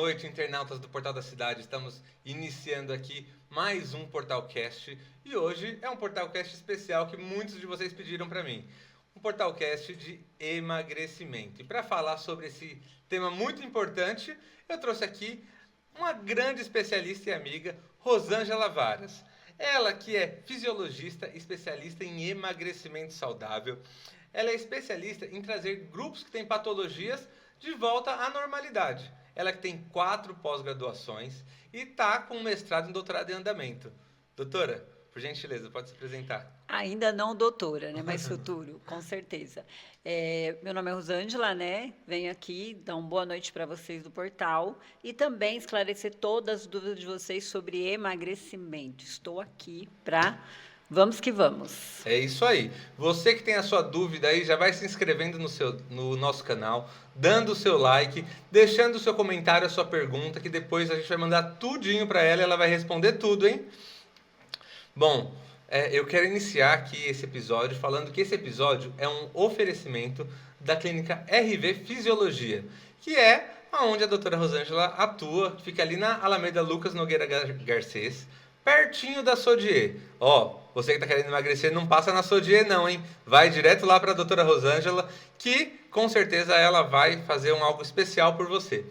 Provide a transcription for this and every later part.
noite, internautas do Portal da Cidade. Estamos iniciando aqui mais um Portalcast e hoje é um Portalcast especial que muitos de vocês pediram para mim. Um Portalcast de emagrecimento. E para falar sobre esse tema muito importante, eu trouxe aqui uma grande especialista e amiga, Rosângela Varas. Ela que é fisiologista, especialista em emagrecimento saudável. Ela é especialista em trazer grupos que têm patologias de volta à normalidade. Ela que tem 4 pós-graduações e está com um mestrado e doutorado em andamento. Doutora, por gentileza, pode se apresentar. Ainda não doutora, né? Mas futuro, com certeza. Meu nome é Rosângela, né? Venho aqui dar uma boa noite para vocês do portal e também esclarecer todas as dúvidas de vocês sobre emagrecimento. Estou aqui para... Vamos que vamos. É isso aí. Você que tem a sua dúvida aí, já vai se inscrevendo no nosso canal, dando o seu like, deixando o seu comentário, a sua pergunta, que depois a gente vai mandar tudinho para ela e ela vai responder tudo, hein? Bom, eu quero iniciar aqui esse episódio falando que esse episódio é um oferecimento da clínica RV Fisiologia, que é onde a doutora Rosângela atua, fica ali na Alameda Lucas Nogueira Garcês, pertinho da Sodier. Você que está querendo emagrecer, não passa na Sodier não, hein? Vai direto lá para a doutora Rosângela, que com certeza ela vai fazer algo especial por você.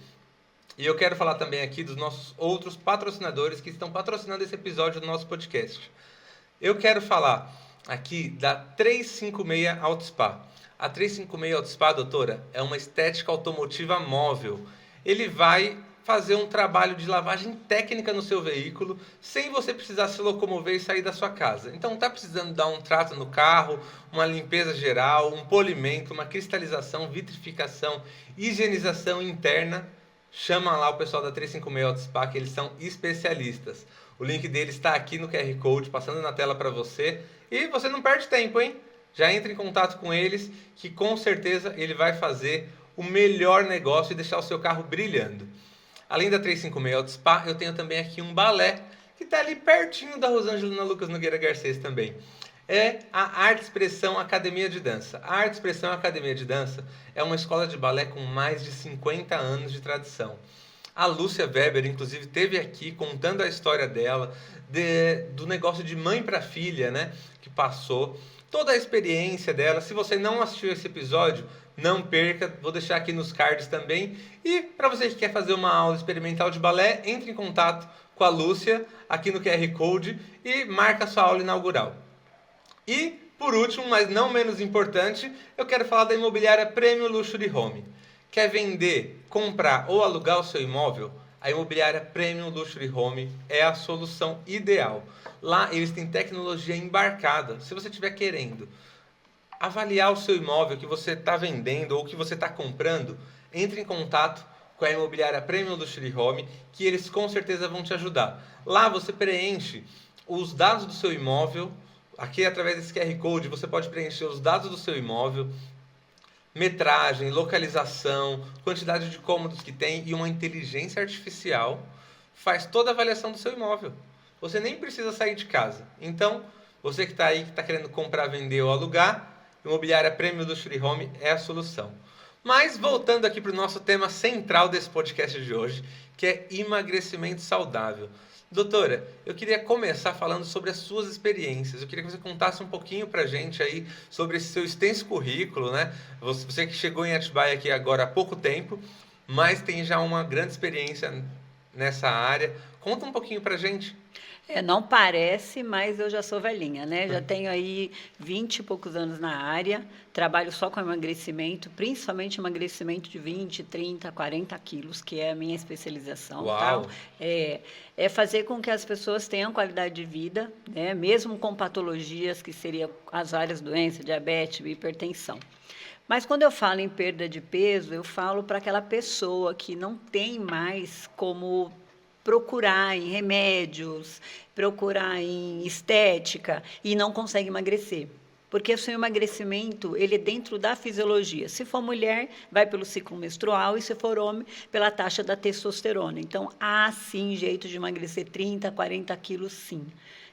E eu quero falar também aqui dos nossos outros patrocinadores que estão patrocinando esse episódio do nosso podcast. Eu quero falar aqui da 356 Auto Spa. A 356 Auto Spa, doutora, é uma estética automotiva móvel. Ele vai fazer um trabalho de lavagem técnica no seu veículo, sem você precisar se locomover e sair da sua casa. Então, está precisando dar um trato no carro, uma limpeza geral, um polimento, uma cristalização, vitrificação, higienização interna, chama lá o pessoal da 356 Auto Spa, que eles são especialistas. O link deles está aqui no QR Code, passando na tela para você. E você não perde tempo, hein? Já entre em contato com eles, que com certeza ele vai fazer o melhor negócio e deixar o seu carro brilhando. Além da 356 Auto Spa, eu tenho também aqui um balé, que está ali pertinho da Rosângela na Lucas Nogueira Garcês também. É a Arte Expressão Academia de Dança. A Arte Expressão Academia de Dança é uma escola de balé com mais de 50 anos de tradição. A Lúcia Weber, inclusive, esteve aqui contando a história dela, do negócio de mãe para filha, né, que passou, toda a experiência dela. Se você não assistiu esse episódio, não perca, vou deixar aqui nos cards também. E para você que quer fazer uma aula experimental de balé, entre em contato com a Lúcia aqui no QR Code e marca a sua aula inaugural. E, por último, mas não menos importante, eu quero falar da imobiliária Premium Luxury Home. Quer vender, comprar ou alugar o seu imóvel? A imobiliária Premium Luxury Home é a solução ideal. Lá eles têm tecnologia embarcada. Se você estiver querendo avaliar o seu imóvel que você está vendendo ou que você está comprando, entre em contato com a imobiliária Premium Luxury Home, que eles com certeza vão te ajudar. Lá você preenche os dados do seu imóvel. Aqui, através desse QR Code, você pode preencher os dados do seu imóvel, metragem, localização, quantidade de cômodos que tem, e uma inteligência artificial faz toda a avaliação do seu imóvel. Você nem precisa sair de casa. Então, você que está aí, que está querendo comprar, vender ou alugar, imobiliária Premium Luxury Home é a solução. Mas, voltando aqui para o nosso tema central desse podcast de hoje, que é emagrecimento saudável. Doutora, eu queria começar falando sobre as suas experiências. Eu queria que você contasse um pouquinho pra gente aí sobre esse seu extenso currículo, né? Você que chegou em Atibaia aqui agora há pouco tempo, mas tem já uma grande experiência nessa área. Conta um pouquinho pra gente. Não parece, mas eu já sou velhinha, né? Já tenho aí 20 e poucos anos na área, trabalho só com emagrecimento, principalmente emagrecimento de 20, 30, 40 quilos, que é a minha especialização. Uau! Tá? É fazer com que as pessoas tenham qualidade de vida, né? Mesmo com patologias que seriam as várias doenças, diabetes, hipertensão. Mas quando eu falo em perda de peso, eu falo para aquela pessoa que não tem mais como procurar em remédios, procurar em estética e não consegue emagrecer. Porque o seu emagrecimento, ele é dentro da fisiologia. Se for mulher, vai pelo ciclo menstrual, e se for homem, pela taxa da testosterona. Então, há sim jeito de emagrecer 30, 40 quilos, sim.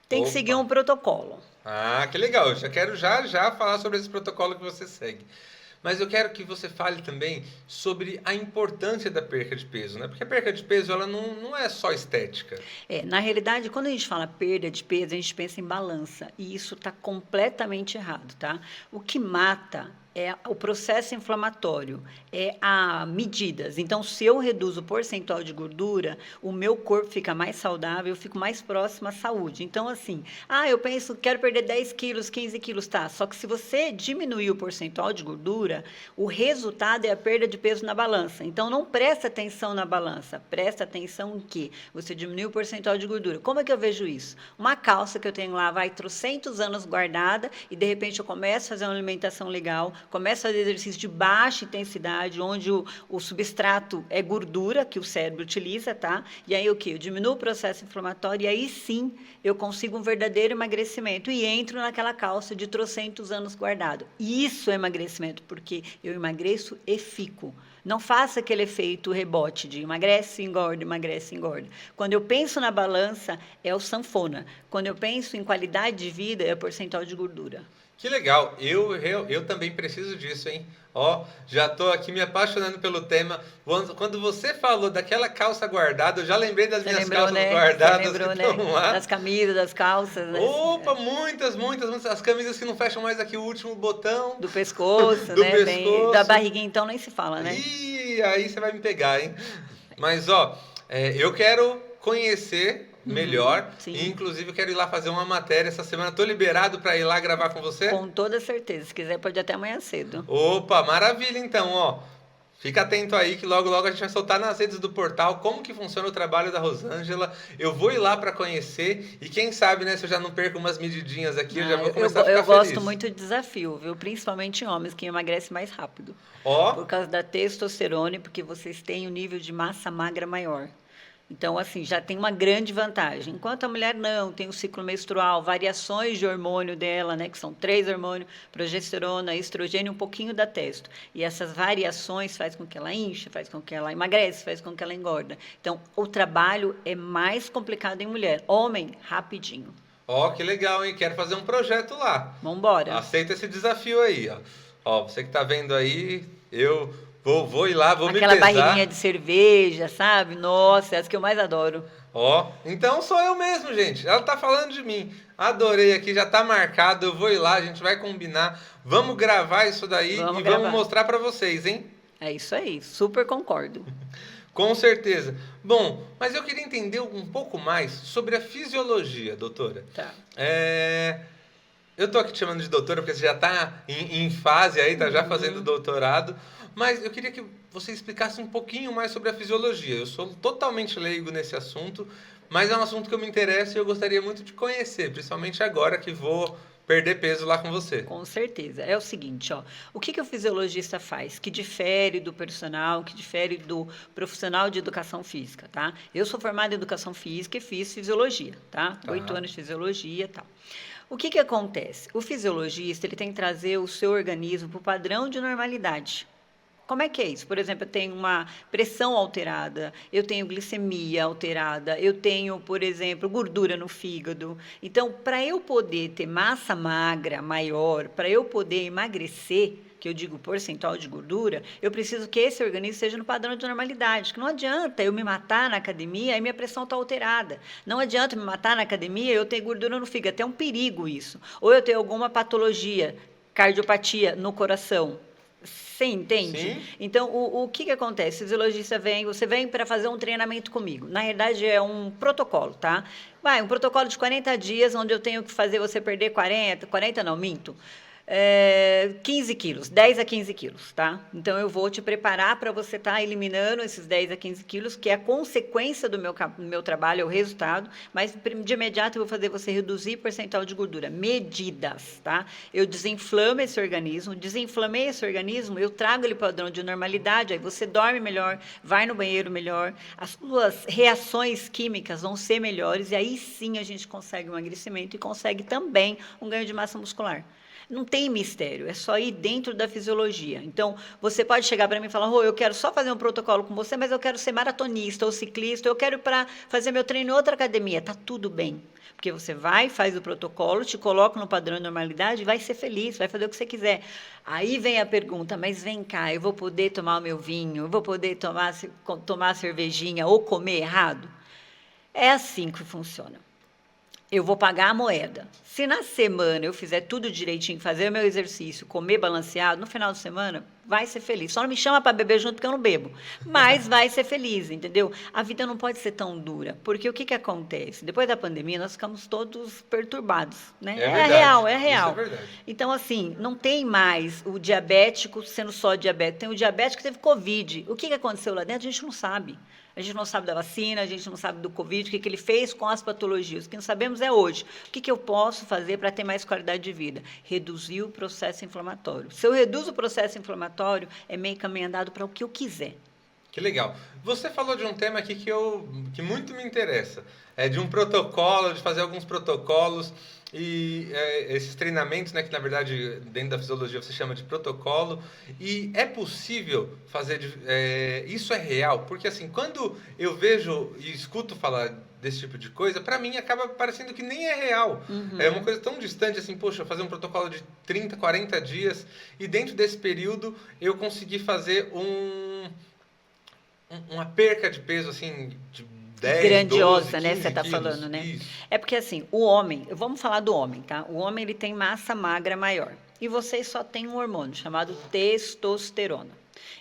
Tem que seguir um protocolo. Ah, que legal. Eu já quero já falar sobre esse protocolo que você segue. Mas eu quero que você fale também sobre a importância da perca de peso, né? Porque a perca de peso, ela não é só estética. Na realidade, quando a gente fala perda de peso, a gente pensa em balança, e isso está completamente errado, tá? O que mata é o processo inflamatório, é a medidas. Então, se eu reduzo o percentual de gordura, o meu corpo fica mais saudável, eu fico mais próximo à saúde. Então, assim, eu penso, quero perder 10 quilos, 15 quilos, tá? Só que se você diminuir o percentual de gordura, o resultado é a perda de peso na balança. Então, não presta atenção na balança, presta atenção em que você diminuiu o percentual de gordura. Como é que eu vejo isso? Uma calça que eu tenho lá, vai trocentos anos guardada, e de repente eu começo a fazer uma alimentação legal, começo a fazer exercício de baixa intensidade, onde o substrato é gordura que o cérebro utiliza, tá? E aí o quê? Eu diminuo o processo inflamatório e aí sim eu consigo um verdadeiro emagrecimento e entro naquela calça de trocentos anos guardado. Isso é emagrecimento, porque eu emagreço e fico. Não faça aquele efeito rebote de emagrece, engorda, emagrece, engorda. Quando eu penso na balança, é o sanfona. Quando eu penso em qualidade de vida, é o percentual de gordura. Que legal, eu também preciso disso, hein? Ó, já tô aqui me apaixonando pelo tema. Quando você falou daquela calça guardada, eu já lembrei das minhas calças guardadas. Você lembrou, que estão lá. Das camisas, das calças, né? Opa, muitas. As camisas que não fecham mais aqui o último botão. Do pescoço, do né? pescoço. Da barriguinha, então, nem se fala, né? Ih, aí você vai me pegar, hein? Mas, ó, eu quero conhecer melhor. E, inclusive, eu quero ir lá fazer uma matéria essa semana. Tô liberado para ir lá gravar com você? Com toda certeza. Se quiser, pode ir até amanhã cedo. Opa, maravilha, então, ó. Fica atento aí que logo a gente vai soltar nas redes do portal como que funciona o trabalho da Rosângela. Eu vou ir lá para conhecer e quem sabe, né, se eu já não perco umas medidinhas aqui, eu já vou começar a ficar feliz. Eu gosto muito de desafio, viu? Principalmente em homens, que emagrecem mais rápido. Ó. Por causa da testosterona, porque vocês têm um nível de massa magra maior. Então, assim, já tem uma grande vantagem. Enquanto a mulher não, tem o ciclo menstrual, variações de hormônio dela, né, que são 3 hormônios, progesterona, estrogênio e um pouquinho da testo. E essas variações faz com que ela incha, faz com que ela emagrece, faz com que ela engorda. Então, o trabalho é mais complicado em mulher. Homem, rapidinho. Ó, que legal, hein? Quero fazer um projeto lá. Vambora. Aceita esse desafio aí, ó. Ó, você que tá vendo aí, eu... Vou ir lá, vou me pesar. Aquela barriguinha de cerveja, sabe? Nossa, é as que eu mais adoro. Ó, então sou eu mesmo, gente. Ela tá falando de mim. Adorei aqui, já tá marcado. Eu vou ir lá, a gente vai combinar. Vamos gravar isso daí vamos mostrar pra vocês, hein? É isso aí, super concordo. Com certeza. Bom, mas eu queria entender um pouco mais sobre a fisiologia, doutora. Tá. Eu tô aqui te chamando de doutora porque você já tá em fase aí, tá já fazendo doutorado. Mas eu queria que você explicasse um pouquinho mais sobre a fisiologia. Eu sou totalmente leigo nesse assunto, mas é um assunto que eu me interesso e eu gostaria muito de conhecer, principalmente agora que vou perder peso lá com você. Com certeza. É o seguinte, ó, o que o fisiologista faz que difere do personal, que difere do profissional de educação física, tá? Eu sou formada em educação física e fiz fisiologia, tá? 8 anos de fisiologia e tal. O que acontece? O fisiologista ele tem que trazer o seu organismo para o padrão de normalidade. Como é que é isso? Por exemplo, eu tenho uma pressão alterada, eu tenho glicemia alterada, eu tenho, por exemplo, gordura no fígado. Então, para eu poder ter massa magra maior, para eu poder emagrecer, que eu digo percentual de gordura, eu preciso que esse organismo esteja no padrão de normalidade. Que não adianta eu me matar na academia e minha pressão está alterada. Não adianta me matar na academia e eu ter gordura no fígado. Até um perigo isso. Ou eu tenho alguma patologia, cardiopatia no coração. Você entende? Sim. Então, o que acontece? O fisiologista você vem para fazer um treinamento comigo. Na verdade, é um protocolo, tá? Um protocolo de 40 dias, onde eu tenho que fazer você perder 40 não, minto. 15 quilos, 10 a 15 quilos, tá? Então, eu vou te preparar para você estar eliminando esses 10 a 15 quilos, que é a consequência do meu trabalho, é o resultado, mas de imediato eu vou fazer você reduzir o percentual de gordura. Medidas, tá? Eu desinflamo esse organismo, desinflamei esse organismo, eu trago ele para o padrão de normalidade, aí você dorme melhor, vai no banheiro melhor, as suas reações químicas vão ser melhores, e aí sim a gente consegue um emagrecimento e consegue também um ganho de massa muscular. Não tem mistério, é só ir dentro da fisiologia. Então, você pode chegar para mim e falar, Rô, eu quero só fazer um protocolo com você, mas eu quero ser maratonista ou ciclista, eu quero ir para fazer meu treino em outra academia. Tá tudo bem. Porque você vai, faz o protocolo, te coloca no padrão de normalidade, vai ser feliz, vai fazer o que você quiser. Aí vem a pergunta, mas vem cá, eu vou poder tomar o meu vinho, eu vou poder tomar cervejinha ou comer errado? É assim que funciona. Eu vou pagar a moeda. Se na semana eu fizer tudo direitinho, fazer o meu exercício, comer balanceado, no final de semana, vai ser feliz. Só não me chama para beber junto porque eu não bebo. Mas vai ser feliz, entendeu? A vida não pode ser tão dura. Porque o que acontece? Depois da pandemia, nós ficamos todos perturbados. Né? É verdade. Real, é real. Isso é verdade. Então, assim, não tem mais o diabético sendo só diabético. Tem o diabético que teve Covid. O que aconteceu lá dentro, a gente não sabe. A gente não sabe da vacina, a gente não sabe do Covid, o que ele fez com as patologias. O que não sabemos é hoje. O que eu posso fazer para ter mais qualidade de vida? Reduzir o processo inflamatório. Se eu reduzo o processo inflamatório, é meio caminho andado para o que eu quiser. Que legal. Você falou de um tema aqui que muito me interessa. É de um protocolo, de fazer alguns protocolos e esses treinamentos, né, que na verdade dentro da fisiologia você chama de protocolo. E é possível fazer... isso é real? Porque assim, quando eu vejo e escuto falar desse tipo de coisa, para mim acaba parecendo que nem é real. É uma coisa tão distante assim, poxa, fazer um protocolo de 30, 40 dias e dentro desse período eu consegui fazer uma perca de peso, assim, de 10, grandiosa, 12, né, 15 você está quilos. falando, né? Isso. É porque, assim, o homem, vamos falar do homem, tá? O homem, ele tem massa magra maior. E vocês só têm um hormônio chamado testosterona.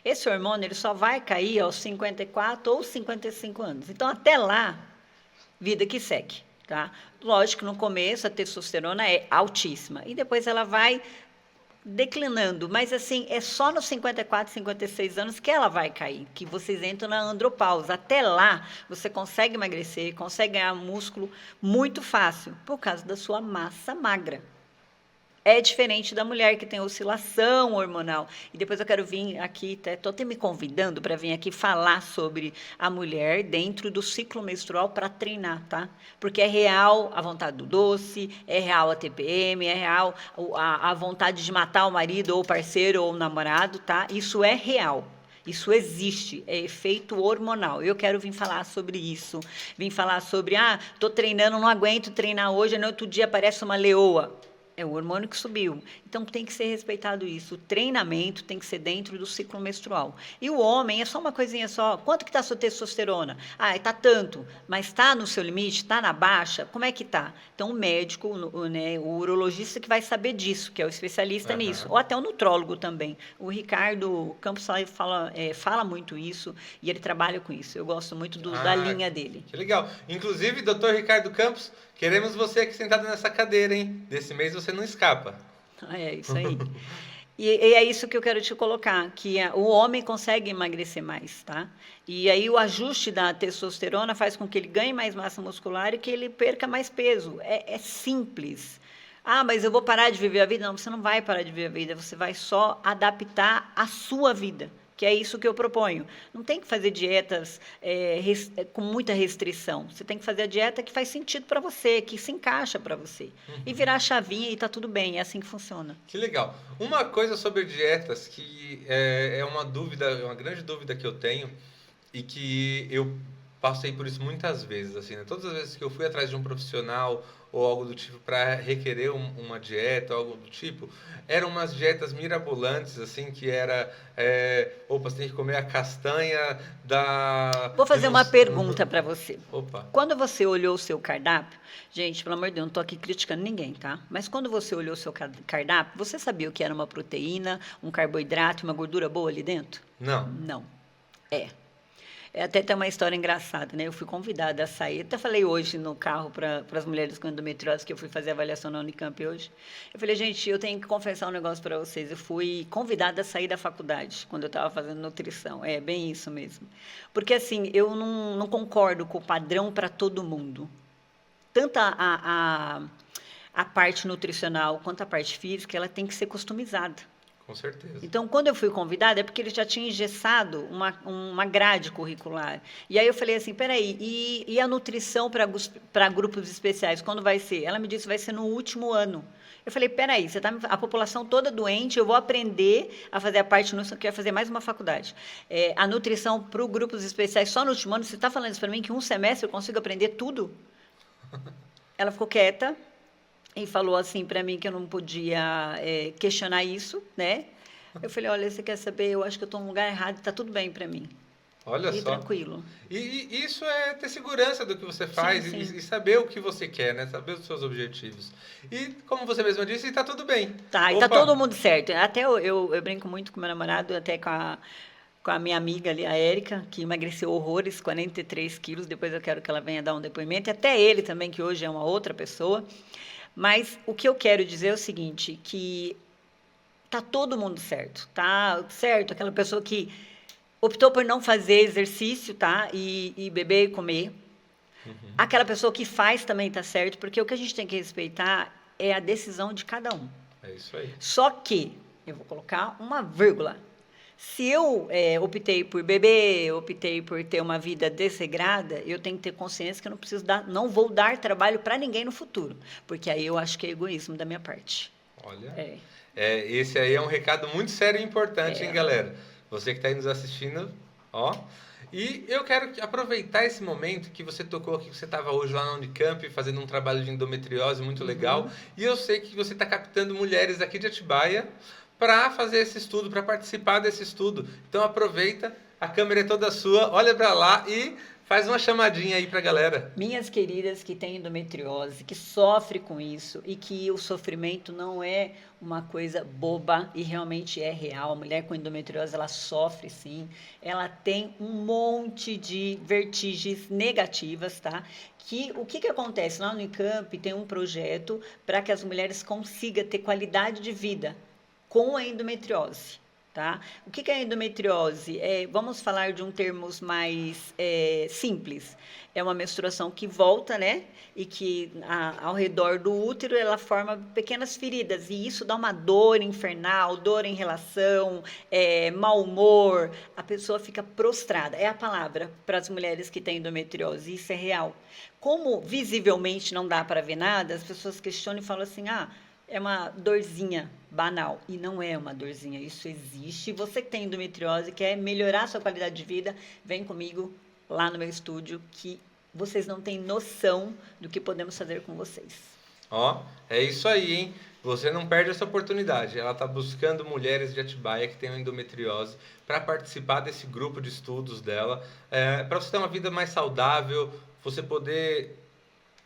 Esse hormônio, ele só vai cair aos 54 ou 55 anos. Então, até lá, vida que segue, tá? Lógico que no começo a testosterona é altíssima. E depois ela vai declinando, mas assim, é só nos 54, 56 anos que ela vai cair, que vocês entram na andropausa. Até lá, você consegue emagrecer, consegue ganhar músculo muito fácil, por causa da sua massa magra. É diferente da mulher que tem oscilação hormonal. E depois eu quero vir aqui, estou até me convidando para vir aqui falar sobre a mulher dentro do ciclo menstrual para treinar, tá? Porque é real a vontade do doce, é real a TPM, é real a vontade de matar o marido ou o parceiro ou o namorado, tá? Isso é real. Isso existe, é efeito hormonal. Eu quero vir falar sobre isso. Vim falar sobre, estou treinando, não aguento treinar hoje, no outro dia aparece uma leoa. É o hormônio que subiu. Então, tem que ser respeitado isso. O treinamento tem que ser dentro do ciclo menstrual. E o homem é só uma coisinha só. Quanto que está a sua testosterona? Está tanto. Mas está no seu limite? Está na baixa? Como é que está? Então, o médico, o urologista que vai saber disso, que é o especialista nisso. Ou até o nutrólogo também. O Ricardo Campos fala muito isso e ele trabalha com isso. Eu gosto muito da linha dele. Que legal. Inclusive, doutor Ricardo Campos, queremos você aqui sentado nessa cadeira, hein? Desse mês você não escapa. É isso aí. E é isso que eu quero te colocar, que o homem consegue emagrecer mais, tá? E aí o ajuste da testosterona faz com que ele ganhe mais massa muscular e que ele perca mais peso. É simples. Mas eu vou parar de viver a vida? Não, você não vai parar de viver a vida, você vai só adaptar a sua vida. Que é isso que eu proponho. Não tem que fazer dietas com muita restrição. Você tem que fazer a dieta que faz sentido para você, que se encaixa para você. E virar a chavinha e está tudo bem. É assim que funciona. Que legal. Uma coisa sobre dietas que é uma grande dúvida que eu tenho e que eu passei por isso muitas vezes. Assim, né? Todas as vezes que eu fui atrás de um profissional ou algo do tipo para requerer uma dieta, algo do tipo, eram umas dietas mirabolantes, assim, que era, você tem que comer a castanha da... Vou fazer uma pergunta para você. Opa. Quando você olhou o seu cardápio, gente, pelo amor de Deus, não estou aqui criticando ninguém, tá? Mas quando você olhou o seu cardápio, você sabia o que era uma proteína, um carboidrato, uma gordura boa ali dentro? Não. Não. Até tem uma história engraçada, né? Eu fui convidada a sair, até falei hoje no carro para as mulheres com endometriose, que eu fui fazer avaliação na Unicamp hoje. Eu falei, gente, eu tenho que confessar um negócio para vocês. Eu fui convidada a sair da faculdade, quando eu estava fazendo nutrição. É bem isso mesmo. Porque, assim, eu não concordo com o padrão para todo mundo. Tanto a parte nutricional quanto a parte física, ela tem que ser customizada. Com certeza. Então, quando eu fui convidada, é porque ele já tinha engessado uma grade curricular. E aí eu falei assim, peraí, e a nutrição para grupos especiais, quando vai ser? Ela me disse, vai ser no último ano. Eu falei, peraí, você tá, a população toda doente, eu vou aprender a fazer a parte, não quero fazer mais uma faculdade. A nutrição para os grupos especiais só no último ano, você está falando isso para mim, que um semestre eu consigo aprender tudo? Ela ficou quieta, e falou assim para mim que eu não podia questionar isso, né? Eu falei, olha, você quer saber? Eu acho que eu estou no lugar errado, está tudo bem para mim. Olha E só. tranquilo. E isso é ter segurança do que você faz Sim, sim. E saber o que você quer, né? Saber os seus objetivos. E, como você mesma disse, está tudo bem. Tá, e Opa, tá todo mundo certo. Até eu brinco muito com meu namorado, até com a minha amiga ali, a Érica, que emagreceu horrores, 43 quilos. Depois eu quero que ela venha dar um depoimento. E até ele também, que hoje é uma outra pessoa. Mas o que eu quero dizer é o seguinte, que tá todo mundo certo, tá certo? Aquela pessoa que optou por não fazer exercício, tá? E beber e comer. Aquela pessoa que faz também tá certo, porque o que a gente tem que respeitar é a decisão de cada um. é isso aí. Só que, eu vou colocar uma vírgula. Se eu optei por beber, optei por ter uma vida desregrada, eu tenho que ter consciência que eu não vou dar trabalho para ninguém no futuro, porque aí eu acho que é egoísmo da minha parte. Olha, É, esse aí é um recado muito sério e importante, hein, É. galera? Você que está aí nos assistindo, ó. E eu quero aproveitar esse momento que você tocou aqui, que você estava hoje lá na Unicamp fazendo um trabalho de endometriose muito legal. E eu sei que você está captando mulheres aqui de Atibaia para fazer esse estudo, para participar desse estudo. Então aproveita, a câmera é toda sua, olha para lá e faz uma chamadinha aí para a galera. minhas queridas que têm endometriose, que sofrem com isso e que o sofrimento não é uma coisa boba e realmente é real. A mulher com endometriose, ela sofre sim, ela tem um monte de vertigens negativas, tá? O que acontece? Lá no Unicamp tem um projeto para que as mulheres consigam ter qualidade de vida com a endometriose. Tá? O que é a endometriose? Vamos falar de um termos mais simples. É uma menstruação que volta, né? E que ao redor do útero ela forma pequenas feridas. E isso dá uma dor infernal, dor em relação, mau humor. A pessoa fica prostrada. É a palavra para as mulheres que têm endometriose. Isso é real. Como visivelmente não dá para ver nada, as pessoas questionam e falam assim: é uma dorzinha banal. E não é uma dorzinha, isso existe. Você que tem endometriose, quer melhorar a sua qualidade de vida, vem comigo lá no meu estúdio, que vocês não têm noção do que podemos fazer com vocês. Ó, é isso aí, hein? Você não perde essa oportunidade. Ela está buscando mulheres de Atibaia que tenham endometriose para participar desse grupo de estudos dela, para você ter uma vida mais saudável, você poder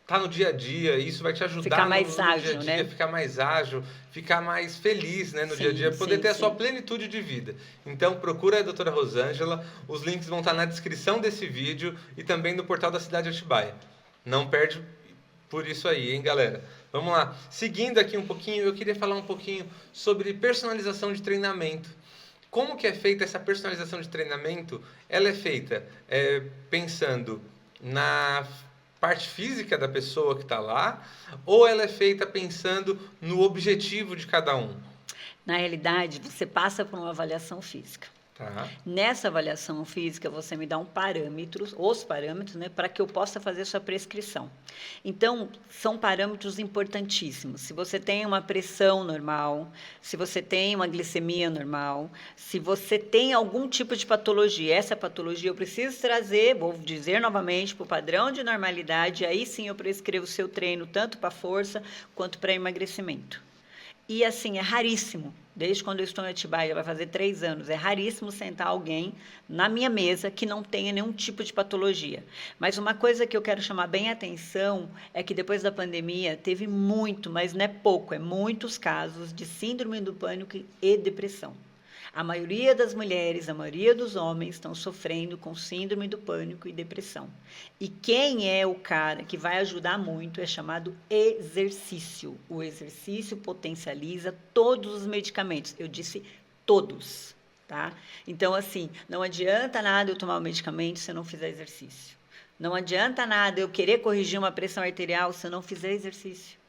tá no dia a dia, isso vai te ajudar Ficar mais no ágil, dia a dia, né? ficar mais ágil, ficar mais feliz, né, no dia a Sim, dia, poder sim, ter a sua sim. plenitude de vida. Então procura a doutora Rosângela, os links vão estar na descrição desse vídeo e também no portal da cidade de Atibaia. Não perde por isso aí, hein, galera? Vamos lá. Seguindo aqui um pouquinho, eu queria falar um pouquinho sobre personalização de treinamento. Como que é feita essa personalização de treinamento? Ela é feita pensando na parte física da pessoa que está lá, ou ela é feita pensando no objetivo de cada um? Na realidade, você passa por uma avaliação física. Tá. Nessa avaliação física, você me dá os parâmetros, né, para que eu possa fazer sua prescrição. Então, são parâmetros importantíssimos. Se você tem uma pressão normal, se você tem uma glicemia normal, se você tem algum tipo de patologia, essa patologia eu preciso trazer, vou dizer novamente, para o padrão de normalidade, aí sim eu prescrevo o seu treino, tanto para força quanto para emagrecimento. E assim, é raríssimo, desde quando eu estou em Atibaia, vai fazer 3 anos, é raríssimo sentar alguém na minha mesa que não tenha nenhum tipo de patologia. Mas uma coisa que eu quero chamar bem a atenção é que depois da pandemia teve muito, mas não é pouco, é muitos casos de síndrome do pânico e depressão. A maioria das mulheres, a maioria dos homens estão sofrendo com síndrome do pânico e depressão. E quem é o cara que vai ajudar muito é chamado exercício. O exercício potencializa todos os medicamentos. Eu disse todos, tá? Então, assim, não adianta nada eu tomar o medicamento se eu não fizer exercício. Não adianta nada eu querer corrigir uma pressão arterial se eu não fizer exercício.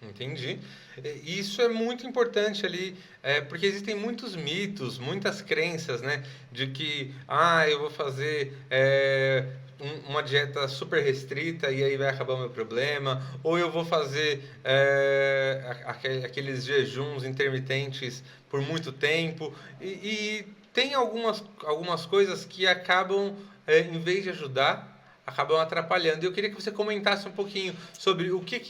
Entendi. Isso é muito importante ali, porque existem muitos mitos, muitas crenças, né? De que, eu vou fazer uma dieta super restrita e aí vai acabar o meu problema, ou eu vou fazer aqueles jejuns intermitentes por muito tempo, e tem algumas coisas que acabam, em vez de ajudar, acabam atrapalhando. Eu queria que você comentasse um pouquinho sobre o que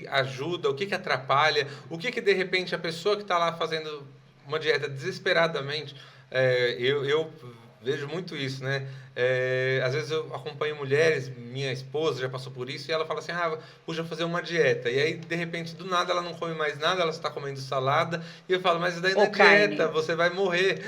ajuda, o que atrapalha, o que de repente a pessoa que está lá fazendo uma dieta desesperadamente, eu vejo muito isso, né? Às vezes eu acompanho mulheres, minha esposa já passou por isso, e ela fala assim, puxa, fazer uma dieta. E aí, de repente, do nada ela não come mais nada, ela está comendo salada, e eu falo, mas isso daí não Ou é dieta, carne. você vai morrer.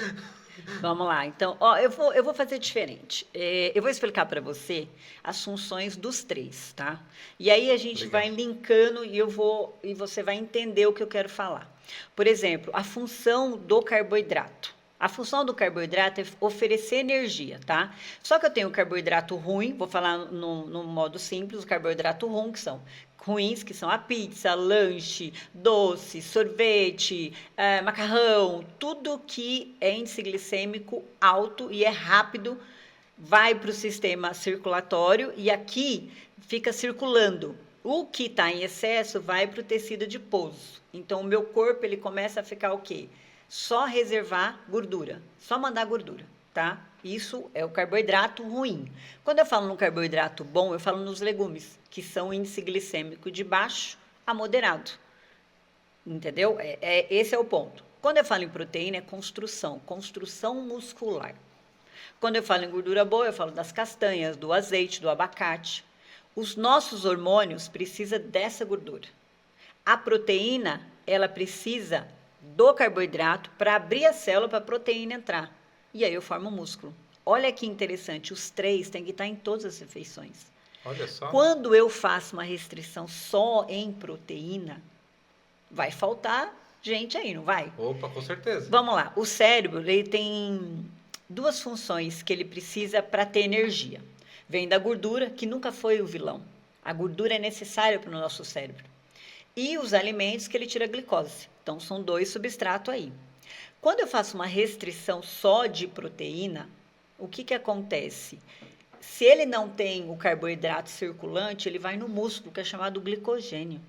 Vamos lá. Então, ó, eu vou fazer diferente. Eu vou explicar para você as funções dos três, tá? E aí a gente Legal. vai linkando e você vai entender o que eu quero falar. Por exemplo, a função do carboidrato. A função do carboidrato é oferecer energia, tá? Só que eu tenho o carboidrato ruim, vou falar no modo simples, o carboidrato ruim, que são ruins, que são a pizza, lanche, doce, sorvete, macarrão, tudo que é índice glicêmico alto e é rápido, vai para o sistema circulatório e aqui fica circulando. O que está em excesso vai para o tecido adiposo. Então, o meu corpo ele começa a ficar o quê? Só reservar gordura, só mandar gordura, tá? Isso é o carboidrato ruim. Quando eu falo no carboidrato bom, eu falo nos legumes, que são índice glicêmico de baixo a moderado. Entendeu? Esse é o ponto. Quando eu falo em proteína, é construção muscular. Quando eu falo em gordura boa, eu falo das castanhas, do azeite, do abacate. Os nossos hormônios precisam dessa gordura. A proteína, ela precisa do carboidrato para abrir a célula para a proteína entrar. E aí eu formo músculo. Olha que interessante, os três têm que estar em todas as refeições. Olha só. Quando eu faço uma restrição só em proteína, vai faltar gente aí, não vai? Opa, com certeza. Vamos lá, o cérebro ele tem duas funções que ele precisa para ter energia. Vem da gordura, que nunca foi o vilão. A gordura é necessária para o nosso cérebro. E os alimentos que ele tira a glicose. Então, são dois substratos aí. Quando eu faço uma restrição só de proteína, o que acontece? Se ele não tem o carboidrato circulante, ele vai no músculo, que é chamado glicogênio.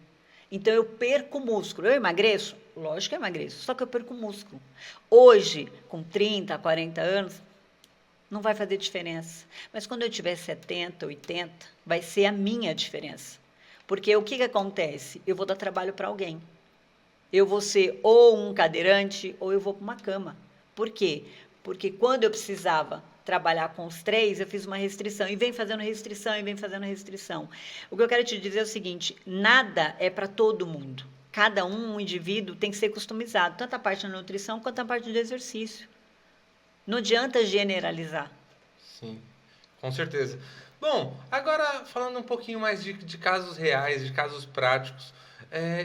Então, eu perco músculo. Eu emagreço? Lógico que eu emagreço, só que eu perco músculo. Hoje, com 30, 40 anos, não vai fazer diferença. Mas quando eu tiver 70, 80, vai ser a minha diferença. Porque o que acontece? Eu vou dar trabalho para alguém. Eu vou ser ou um cadeirante ou eu vou para uma cama. Por quê? Porque quando eu precisava trabalhar com os três, eu fiz uma restrição. E vem fazendo restrição, e vem fazendo restrição. O que eu quero te dizer é o seguinte, nada é para todo mundo. Cada um indivíduo tem que ser customizado, tanto a parte da nutrição quanto a parte do exercício. Não adianta generalizar. Sim, com certeza. Bom, agora falando um pouquinho mais de casos reais, de casos práticos,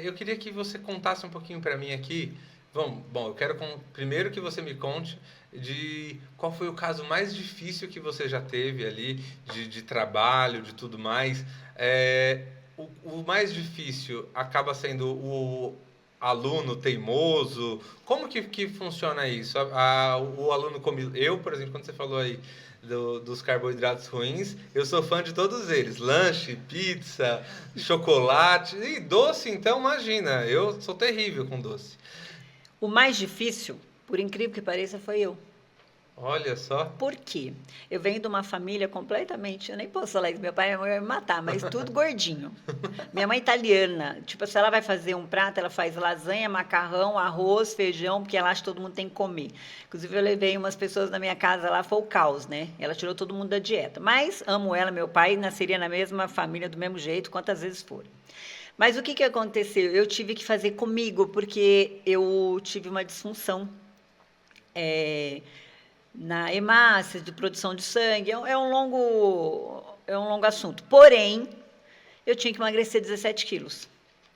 eu queria que você contasse um pouquinho para mim aqui. Bom, eu quero primeiro que você me conte de qual foi o caso mais difícil que você já teve ali, de trabalho, de tudo mais. O mais difícil acaba sendo o aluno teimoso? Como que funciona isso? O aluno come... Eu, por exemplo, quando você falou aí dos carboidratos ruins, eu sou fã de todos eles. Lanche, pizza, chocolate e doce, então imagina, eu sou terrível com doce. O mais difícil, por incrível que pareça, foi eu. Olha só. Por quê? Eu venho de uma família completamente, eu nem posso falar isso, meu pai e minha mãe vão me matar, mas tudo gordinho. Minha mãe é italiana, tipo, se ela vai fazer um prato, ela faz lasanha, macarrão, arroz, feijão, porque ela acha que todo mundo tem que comer. Inclusive, eu levei umas pessoas na minha casa lá, foi o caos, né? Ela tirou todo mundo da dieta. Mas amo ela, meu pai nasceria na mesma família, do mesmo jeito, quantas vezes for. Mas o que aconteceu? Eu tive que fazer comigo, porque eu tive uma disfunção. Na hemácia de produção de sangue, é um longo assunto. Porém, eu tinha que emagrecer 17 quilos.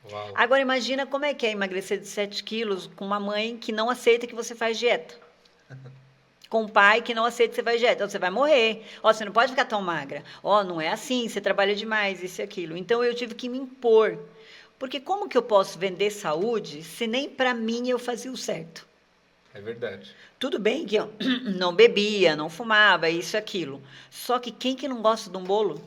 Uau. Agora, imagina como é que é emagrecer 17 quilos com uma mãe que não aceita que você faz dieta. Com um pai que não aceita que você faz dieta. Então, você vai morrer. Você não pode ficar tão magra. Não é assim, você trabalha demais, isso e aquilo. Então, eu tive que me impor. Porque como que eu posso vender saúde se nem para mim eu fazia o certo? É verdade. Tudo bem que eu não bebia, não fumava, isso e aquilo. Só que quem que não gosta de um bolo?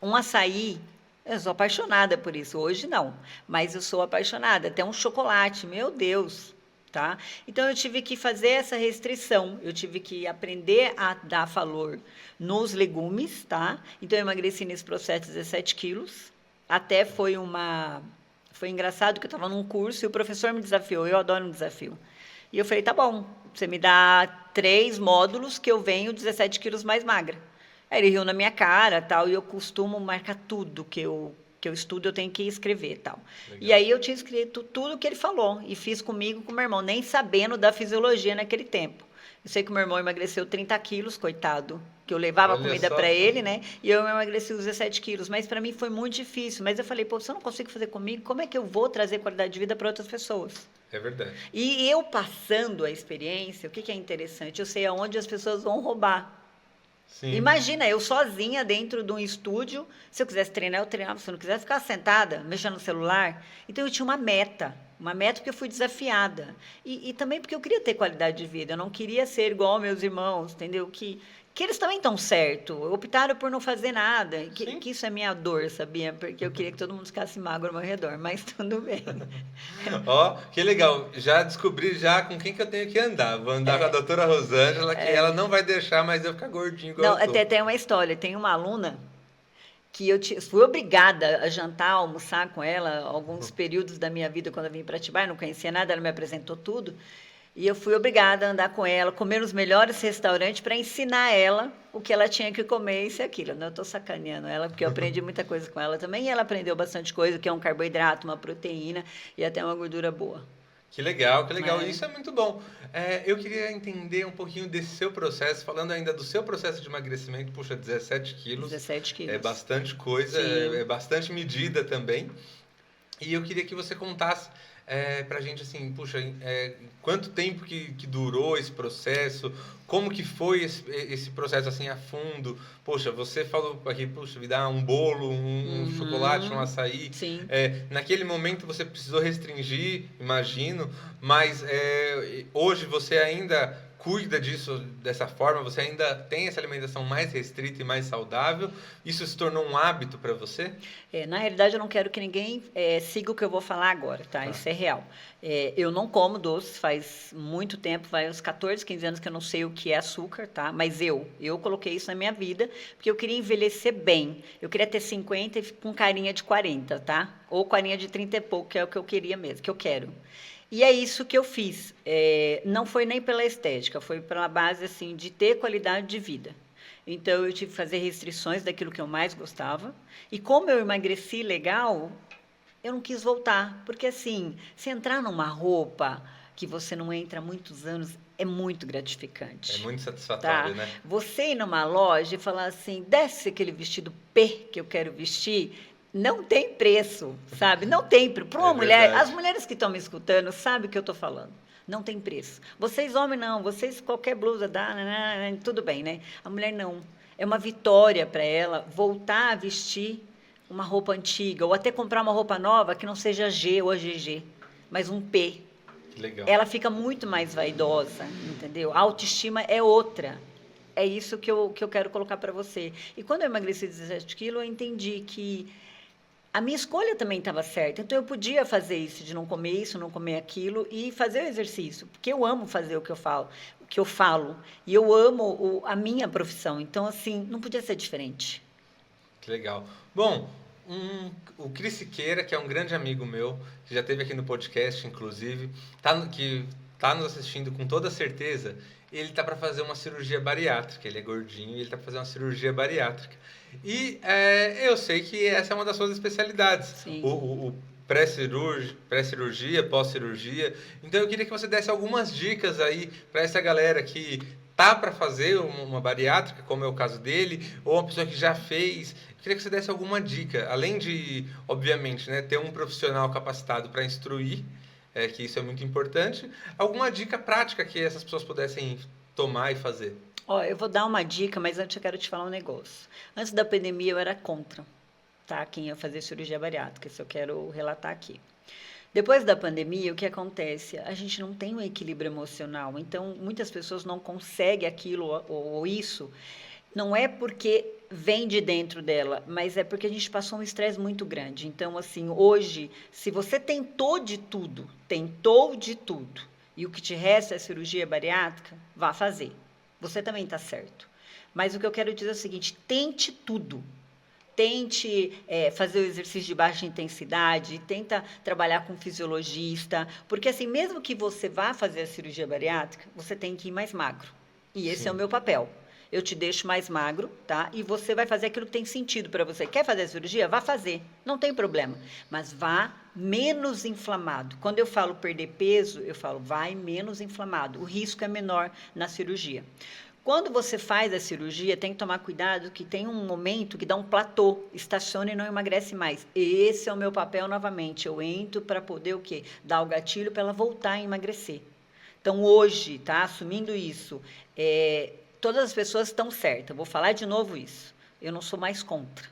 Um açaí, eu sou apaixonada por isso. Hoje não, mas eu sou apaixonada. Até um chocolate, meu Deus, tá? Então eu tive que fazer essa restrição. Eu tive que aprender a dar valor nos legumes, tá? Então eu emagreci nesse processo 17 quilos. Até foi engraçado que eu estava num curso e o professor me desafiou. Eu adoro um desafio. E eu falei, tá bom, você me dá 3 módulos que eu venho 17 quilos mais magra. Aí ele riu na minha cara, tal, e eu costumo marcar tudo que eu estudo, eu tenho que escrever, tal. Legal. E aí eu tinha escrito tudo que ele falou, e fiz comigo, com o meu irmão, nem sabendo da fisiologia naquele tempo. Eu sei que o meu irmão emagreceu 30 quilos, coitado, que eu levava Olha comida só. para ele, né? E eu emagreci os 17 quilos, mas para mim foi muito difícil. Mas eu falei, pô, se eu não consigo fazer comigo, como é que eu vou trazer qualidade de vida para outras pessoas? É verdade. E eu passando a experiência, o que é interessante? Eu sei aonde as pessoas vão roubar. Sim. Imagina, eu sozinha dentro de um estúdio, se eu quisesse treinar, eu treinava, se eu não quisesse ficar sentada, mexendo no celular. Então eu tinha uma meta porque eu fui desafiada. E também porque eu queria ter qualidade de vida, eu não queria ser igual meus irmãos, entendeu? Que eles também estão certo, optaram por não fazer nada, que isso é minha dor, sabia? Porque eu queria que todo mundo ficasse magro ao meu redor, mas tudo bem. Ó, que legal. Já descobri já com quem que eu tenho que andar. Vou andar com a doutora Rosângela, que ela não vai deixar mais eu ficar gordinho igual Não, eu tô. até tem uma história, tem uma aluna que fui obrigada a jantar, almoçar com ela alguns períodos da minha vida, quando eu vim para Atibaia, não conhecia nada, ela me apresentou tudo, e eu fui obrigada a andar com ela, comer nos melhores restaurantes para ensinar ela o que ela tinha que comer, isso e aquilo. Né? Eu estou sacaneando ela, porque eu aprendi muita coisa com ela também, e ela aprendeu bastante coisa, que é um carboidrato, uma proteína e até uma gordura boa. Que legal, que legal. É. Isso é muito bom. Eu queria entender um pouquinho desse seu processo, falando ainda do seu processo de emagrecimento. Puxa, 17 quilos. 17 quilos. É bastante coisa, Sim. é bastante medida também. E eu queria que você contasse pra gente, assim, puxa, quanto tempo que durou esse processo, como que foi esse processo, assim, a fundo. Poxa, você falou aqui, puxa, me dá um bolo, um chocolate, um açaí. Sim. Naquele momento você precisou restringir, imagino, mas hoje você ainda cuida disso dessa forma, você ainda tem essa alimentação mais restrita e mais saudável? Isso se tornou um hábito para você? Na realidade, eu não quero que ninguém siga o que eu vou falar agora, tá? Isso é real. Eu não como doce faz muito tempo, vai uns 14, 15 anos que eu não sei o que é açúcar, tá? Mas eu coloquei isso na minha vida porque eu queria envelhecer bem. Eu queria ter 50 com carinha de 40, tá? Ou carinha de 30 e pouco, que é o que eu queria mesmo, que eu quero. E é isso que eu fiz. Não foi nem pela estética, foi pela base assim de ter qualidade de vida. Então eu tive que fazer restrições daquilo que eu mais gostava. E como eu emagreci legal, eu não quis voltar, porque assim, se entrar numa roupa que você não entra há muitos anos, é muito gratificante. É muito satisfatório, Tá? né? Você ir numa loja e falar assim, desce aquele vestido P que eu quero vestir, não tem preço, sabe? Não tem preço. Para uma mulher, verdade. as mulheres que estão me escutando sabem o que eu estou falando. Não tem preço. Vocês, homens, não. Vocês, qualquer blusa dá, tudo bem, né? A mulher não. É uma vitória para ela voltar a vestir uma roupa antiga, ou até comprar uma roupa nova que não seja G ou a GG, mas um P. Que legal. Ela fica muito mais vaidosa, entendeu? A autoestima é outra. É isso que eu quero colocar para você. E quando eu emagreci 17 quilos, eu entendi que a minha escolha também estava certa. Então, eu podia fazer isso, de não comer isso, não comer aquilo, e fazer o exercício. Porque eu amo fazer o que eu falo. E eu amo a minha profissão. Então, assim, não podia ser diferente. Que legal. Bom, o Cris Siqueira, que é um grande amigo meu, que já esteve aqui no podcast, inclusive, que está nos assistindo com toda certeza, ele tá para fazer uma cirurgia bariátrica. Ele é gordinho e ele tá para fazer uma cirurgia bariátrica. E eu sei que essa é uma das suas especialidades. Sim. O pré-cirurgia, pós-cirurgia. Então eu queria que você desse algumas dicas aí para essa galera que tá para fazer uma bariátrica, como é o caso dele, ou uma pessoa que já fez. Eu queria que você desse alguma dica, além de, obviamente, né, ter um profissional capacitado para instruir, que isso é muito importante, alguma dica prática que essas pessoas pudessem tomar e fazer. Ó, eu vou dar uma dica, mas antes eu quero te falar um negócio. Antes da pandemia eu era contra. tá? Quem ia fazer cirurgia bariátrica, isso eu quero relatar aqui. Depois da pandemia, o que acontece? A gente não tem um equilíbrio emocional, então muitas pessoas não conseguem aquilo ou isso. Não é porque vem de dentro dela, mas é porque a gente passou um estresse muito grande. Então, assim, hoje, se você tentou de tudo, e o que te resta é cirurgia bariátrica, vá fazer. Você também está certo. Mas o que eu quero dizer é o seguinte: tente tudo. Tente fazer o exercício de baixa intensidade, tenta trabalhar com fisiologista, porque assim, mesmo que você vá fazer a cirurgia bariátrica, você tem que ir mais magro. E esse é o meu papel. Eu te deixo mais magro, tá? E você vai fazer aquilo que tem sentido para você. Quer fazer a cirurgia? Vá fazer. Não tem problema. Mas vá menos inflamado. Quando eu falo perder peso, eu falo vai menos inflamado. O risco é menor na cirurgia. Quando você faz a cirurgia, tem que tomar cuidado que tem um momento que dá um platô, estaciona e não emagrece mais. Esse é o meu papel novamente. Eu entro para poder o quê? Dar o gatilho para ela voltar a emagrecer. Então, hoje, tá? Assumindo isso, todas as pessoas estão certas. Vou falar de novo isso. Eu não sou mais contra.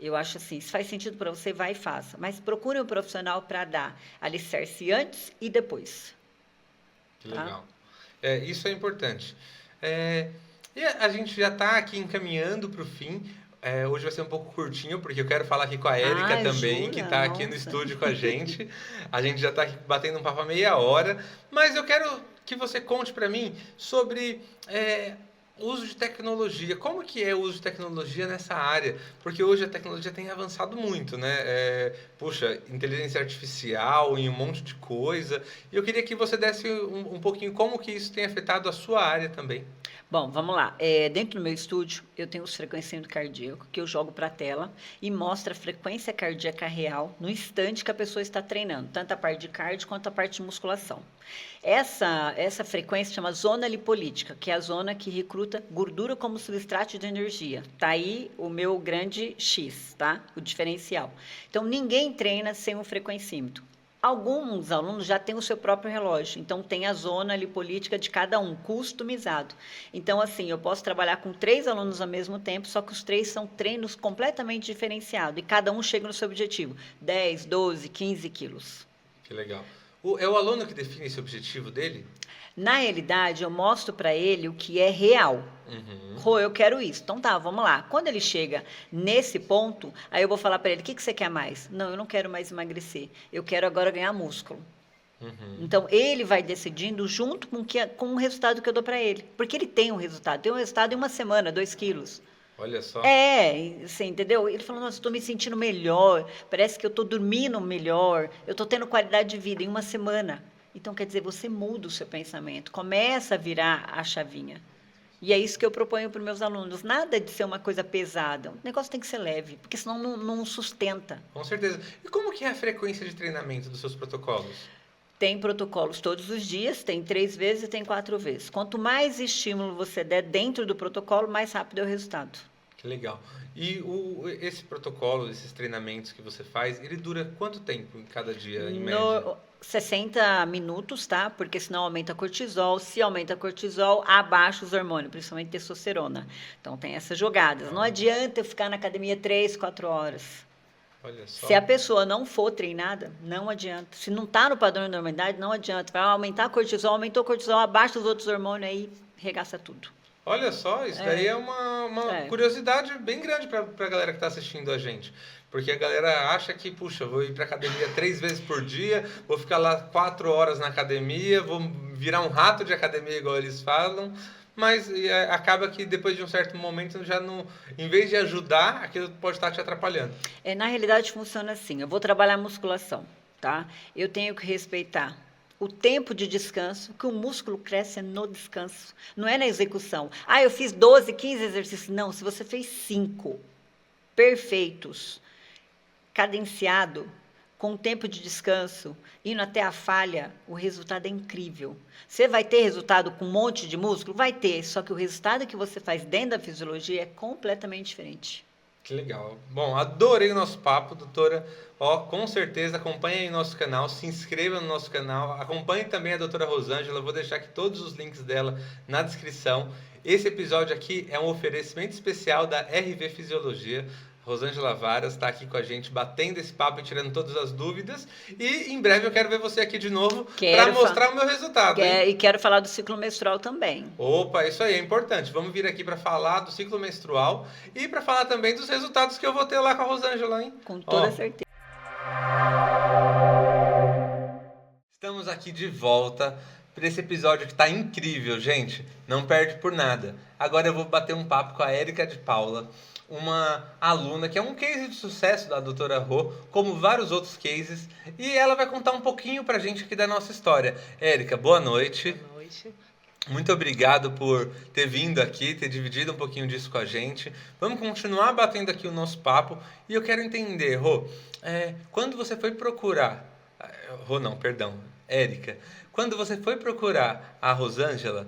Eu acho assim, se faz sentido para você, vai e faça. Mas procure um profissional para dar alicerce antes e depois. Que legal. Isso é importante. E a gente já está aqui encaminhando para o fim. Hoje vai ser um pouco curtinho, porque eu quero falar aqui com a Érica também, jura? que está aqui no estúdio com a gente. A gente já está aqui batendo um papo há meia hora. Mas eu quero que você conte para mim sobre o uso de tecnologia. Como que é o uso de tecnologia nessa área? Porque hoje a tecnologia tem avançado muito, né? Puxa, inteligência artificial e um monte de coisa. E eu queria que você desse um pouquinho como que isso tem afetado a sua área também. Bom, vamos lá. Dentro do meu estúdio, eu tenho os frequenciômetro cardíaco que eu jogo para a tela e mostra a frequência cardíaca real no instante que a pessoa está treinando, tanto a parte de cardio quanto a parte de musculação. Essa frequência chama zona lipolítica, que é a zona que recruta gordura como substrato de energia. Tá aí o meu grande X, tá? O diferencial. Então, ninguém treina sem um frequencímetro. Alguns alunos já têm o seu próprio relógio, então tem a zona lipolítica de cada um, customizado. Então, assim, eu posso trabalhar com 3 alunos ao mesmo tempo, só que os 3 são treinos completamente diferenciados e cada um chega no seu objetivo, 10, 12, 15 quilos. Que legal. É o aluno que define esse objetivo dele? Na realidade, eu mostro para ele o que é real. Rô, eu quero isso. Então tá, vamos lá. Quando ele chega nesse ponto, aí eu vou falar para ele, o que você quer mais? Não, eu não quero mais emagrecer. Eu quero agora ganhar músculo. Então, ele vai decidindo junto com o resultado que eu dou para ele. Porque ele tem um resultado. Tem um resultado em uma semana, 2 quilos. Olha só. Você entendeu? Ele falou, nossa, estou me sentindo melhor, parece que eu estou dormindo melhor, eu estou tendo qualidade de vida em uma semana. Então, quer dizer, você muda o seu pensamento, começa a virar a chavinha. E é isso que eu proponho para os meus alunos. Nada de ser uma coisa pesada. O negócio tem que ser leve, porque senão não sustenta. Com certeza. E como que é a frequência de treinamento dos seus protocolos? Tem protocolos todos os dias, tem 3 vezes e tem 4 vezes. Quanto mais estímulo você der dentro do protocolo, mais rápido é o resultado. Que legal. E esse protocolo, esses treinamentos que você faz, ele dura quanto tempo em cada dia, em média? 60 minutos, tá? Porque senão aumenta cortisol. Se aumenta cortisol, abaixa os hormônios, principalmente testosterona. Então tem essas jogadas. Não adianta eu ficar na academia 3, 4 horas. Olha só. Se a pessoa não for treinada, não adianta. Se não está no padrão de normalidade, não adianta. Vai aumentar cortisol, aumentou cortisol, abaixa os outros hormônios aí, regaça tudo. Olha só, isso daí é uma curiosidade bem grande para a galera que está assistindo a gente. Porque a galera acha que, puxa, vou ir para academia 3 vezes por dia, vou ficar lá 4 horas na academia, vou virar um rato de academia, igual eles falam. Mas acaba que depois de um certo momento, já não, em vez de ajudar, aquilo pode estar te atrapalhando. Na realidade, funciona assim. Eu vou trabalhar musculação, tá? Eu tenho que respeitar o tempo de descanso, que o músculo cresce no descanso, não é na execução. Eu fiz 12, 15 exercícios. Não, se você fez 5 perfeitos, cadenciado, com tempo de descanso, indo até a falha, o resultado é incrível. Você vai ter resultado com um monte de músculo? Vai ter, só que o resultado que você faz dentro da fisiologia é completamente diferente. Que legal. Bom, adorei o nosso papo, doutora. Com certeza, acompanhe aí o nosso canal, se inscreva no nosso canal, acompanhe também a doutora Rosângela, eu vou deixar aqui todos os links dela na descrição. Esse episódio aqui é um oferecimento especial da RV Fisiologia. Rosângela Varas está aqui com a gente, batendo esse papo e tirando todas as dúvidas. E em breve eu quero ver você aqui de novo para mostrar o meu resultado. E quero falar do ciclo menstrual também. Opa, isso aí é importante. Vamos vir aqui para falar do ciclo menstrual e para falar também dos resultados que eu vou ter lá com a Rosângela, hein? Com toda certeza. Estamos aqui de volta para esse episódio que está incrível, gente. Não perde por nada. Agora eu vou bater um papo com a Érica de Paula, uma aluna que é um case de sucesso da doutora Rô, como vários outros cases, e ela vai contar um pouquinho pra gente aqui da nossa história. Érica, boa noite. Boa noite. Muito obrigado por ter vindo aqui, ter dividido um pouquinho disso com a gente. Vamos continuar batendo aqui o nosso papo, e eu quero entender, Rô, quando você foi procurar... Rô não, perdão, Érica. Quando você foi procurar a Rosângela,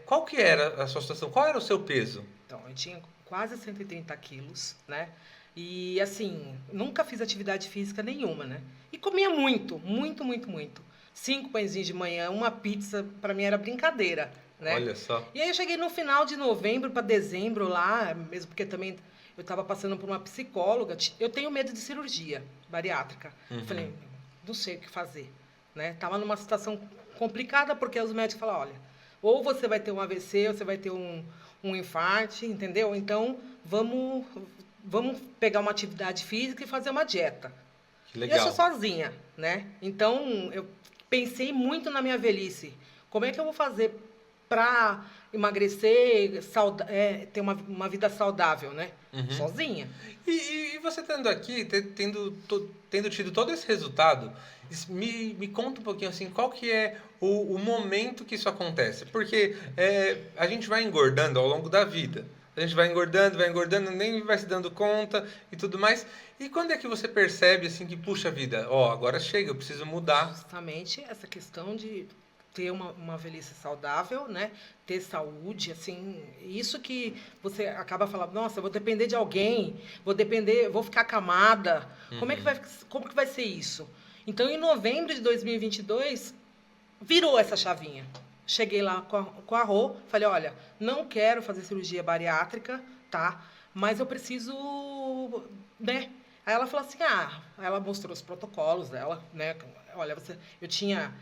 qual que era a sua situação? Qual era o seu peso? Então, eu tinha quase 130 quilos, né? E, assim, nunca fiz atividade física nenhuma, né? E comia muito, muito, muito, muito. 5 pãezinhos de manhã, uma pizza, para mim era brincadeira, né? Olha só. E aí eu cheguei no final de novembro para dezembro lá, mesmo porque também eu estava passando por uma psicóloga. Eu tenho medo de cirurgia bariátrica. Uhum. Falei, não sei o que fazer, né? Tava numa situação complicada porque os médicos falaram, olha, ou você vai ter um AVC, ou você vai ter um infarto, entendeu? Então, vamos pegar uma atividade física e fazer uma dieta. Que legal. Eu sou sozinha, né? Então, eu pensei muito na minha velhice. Como é que eu vou fazer para emagrecer, ter uma vida saudável, né? Uhum. Sozinha. E você estando aqui, tendo tido todo esse resultado, me conta um pouquinho assim, qual que é o momento que isso acontece? Porque a gente vai engordando ao longo da vida. A gente vai engordando, nem vai se dando conta e tudo mais. E quando é que você percebe assim que, puxa vida, agora chega, eu preciso mudar? Justamente essa questão de ter uma velhice saudável, né? Ter saúde, assim, isso que você acaba falando, nossa, eu vou depender de alguém, vou ficar acamada. Uhum. Como que vai ser isso? Então, em novembro de 2022, virou essa chavinha. Cheguei lá com a Rô, falei, olha, não quero fazer cirurgia bariátrica, tá? Mas eu preciso, né? Aí ela falou assim, ela mostrou os protocolos dela, né? Olha, eu tinha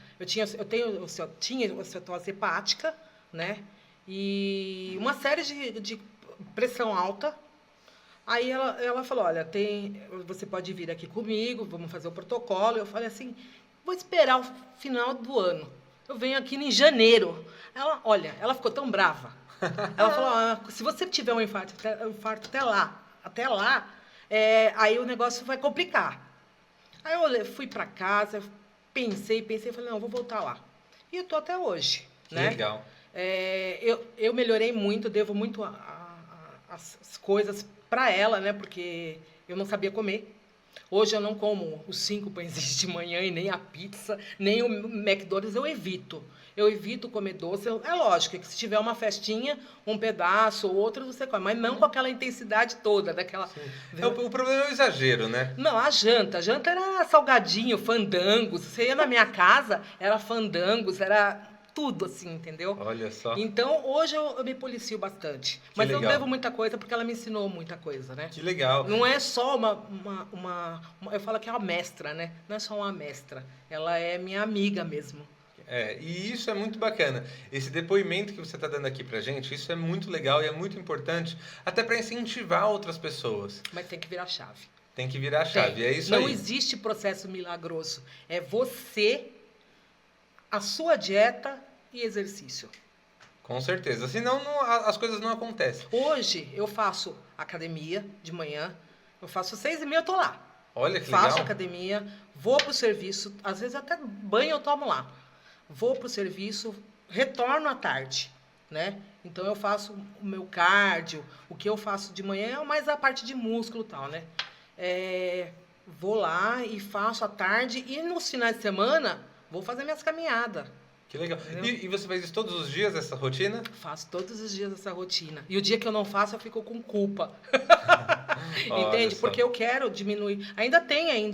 osteotorose hepática, né? E uma série de pressão alta. Aí ela falou, olha, você pode vir aqui comigo, vamos fazer o protocolo. Eu falei assim, vou esperar o final do ano. Eu venho aqui em janeiro. Ela ficou tão brava. Ela falou, se você tiver um infarto até lá, aí o negócio vai complicar. Aí eu fui para casa, pensei, falei, não, vou voltar lá. E eu tô até hoje. Que né? legal. Eu melhorei muito, devo muito as coisas para ela, né? Porque eu não sabia comer. Hoje eu não como os 5 pãezinhos de manhã e nem a pizza, nem o McDonald's, eu evito. Eu evito comer doce. É lógico que se tiver uma festinha, um pedaço ou outro, você come. Mas não com aquela intensidade toda, daquela... O problema é o exagero, né? Não, a janta. A janta era salgadinho, fandangos. Você ia na minha casa, era fandangos, era tudo assim, entendeu? Olha só. Então, hoje eu me policio bastante. Mas eu devo muita coisa porque ela me ensinou muita coisa, né? Que legal. Não é só eu falo que é uma mestra, né? Não é só uma mestra. Ela é minha amiga mesmo. E isso é muito bacana. Esse depoimento que você está dando aqui pra gente, isso é muito legal e é muito importante, até para incentivar outras pessoas. Mas tem que virar chave. Tem que virar a chave, é isso aí. Não existe processo milagroso. É você, a sua dieta e exercício. Com certeza. Senão as coisas não acontecem. Hoje eu faço academia de manhã. Eu faço 6h30, eu tô lá. Olha que legal. Faço academia, vou pro serviço, às vezes até banho eu tomo lá. Vou pro serviço, retorno à tarde, né? Então eu faço o meu cardio, o que eu faço de manhã é mais a parte de músculo e tal, né? Vou lá e faço à tarde e nos finais de semana vou fazer minhas caminhadas. Que legal. E você faz isso todos os dias, essa rotina? Faço todos os dias essa rotina. E o dia que eu não faço, eu fico com culpa. Entende? Porque eu quero diminuir. Ainda